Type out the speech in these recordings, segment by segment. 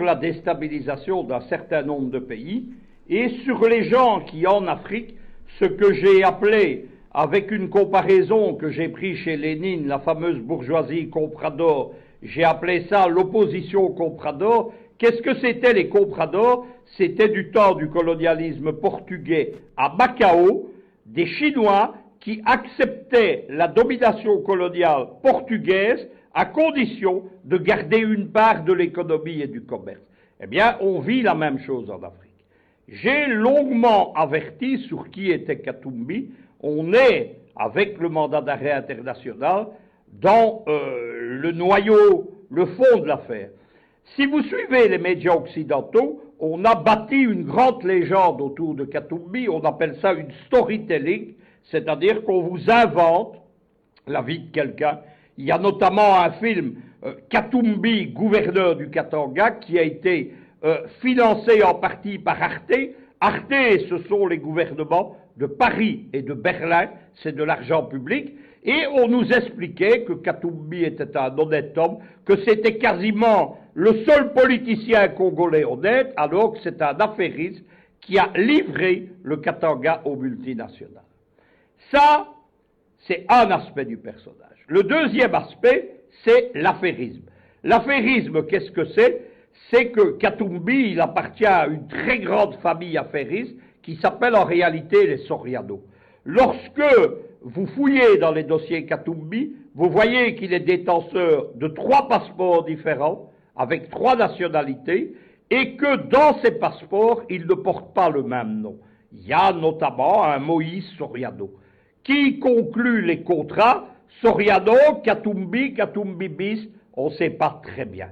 la déstabilisation d'un certain nombre de pays et sur les gens qui, en Afrique, ce que j'ai appelé, avec une comparaison que j'ai prise chez Lénine, la fameuse bourgeoisie comprador, j'ai appelé ça l'opposition comprador. Qu'est-ce que c'était les compradors? C'était du temps du colonialisme portugais à Macao, des Chinois qui acceptaient la domination coloniale portugaise à condition de garder une part de l'économie et du commerce. Eh bien, on vit la même chose en Afrique. J'ai longuement averti sur qui était Katumbi. On est, avec le mandat d'arrêt international, dans le noyau, le fond de l'affaire. Si vous suivez les médias occidentaux, on a bâti une grande légende autour de Katumbi, on appelle ça une storytelling, c'est-à-dire qu'on vous invente la vie de quelqu'un. Il y a notamment un film, Katumbi, gouverneur du Katanga, qui a été financé en partie par Arte. Arte, ce sont les gouvernements de Paris et de Berlin, c'est de l'argent public, et on nous expliquait que Katumbi était un honnête homme, que c'était quasiment le seul politicien congolais honnête, alors que c'est un affairiste qui a livré le Katanga aux multinationales. Ça, c'est un aspect du personnage. Le deuxième aspect, c'est l'affairisme. L'affairisme, qu'est-ce que c'est? C'est que Katumbi, il appartient à une très grande famille affairiste qui s'appelle en réalité les Soriano. Lorsque vous fouillez dans les dossiers Katumbi, vous voyez qu'il est détenteur de 3 passeports différents, avec 3 nationalités, et que dans ces passeports, il ne porte pas le même nom. Il y a notamment un Moïse Soriano. Qui conclut les contrats? Soriano, Katumbi, Katumbi bis, on ne sait pas très bien.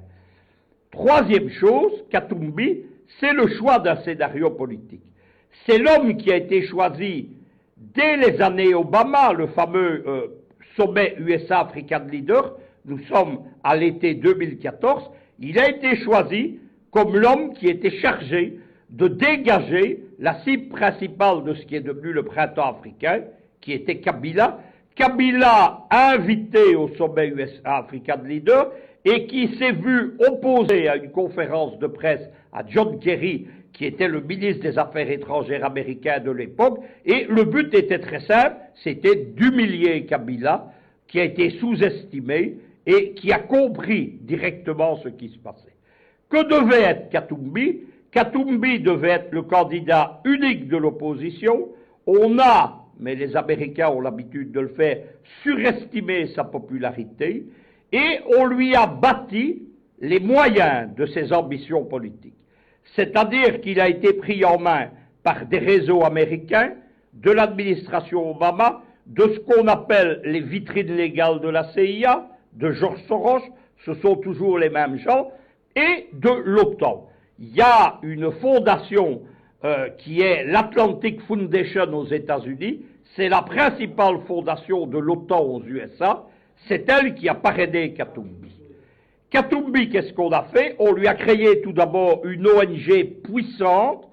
Troisième chose, Katumbi, c'est le choix d'un scénario politique. C'est l'homme qui a été choisi dès les années Obama, le fameux sommet USA-African Leader, nous sommes à l'été 2014, il a été choisi comme l'homme qui était chargé de dégager la cible principale de ce qui est devenu le printemps africain, qui était Kabila. Kabila invité au sommet USA-African Leader et qui s'est vu opposé à une conférence de presse à John Kerry, qui était le ministre des Affaires étrangères américain de l'époque, et le but était très simple, c'était d'humilier Kabila, qui a été sous-estimé et qui a compris directement ce qui se passait. Que devait être Katumbi? Katumbi devait être le candidat unique de l'opposition. On a, mais les Américains ont l'habitude de le faire, surestimé sa popularité, et on lui a bâti les moyens de ses ambitions politiques. C'est-à-dire qu'il a été pris en main par des réseaux américains, de l'administration Obama, de ce qu'on appelle les vitrines légales de la CIA, de George Soros, ce sont toujours les mêmes gens, et de l'OTAN. Il y a une fondation qui est l'Atlantic Foundation aux États-Unis, c'est la principale fondation de l'OTAN aux USA, c'est elle qui a parrainé Katumbi. Katumbi, qu'est-ce qu'on a fait? On lui a créé tout d'abord une ONG puissante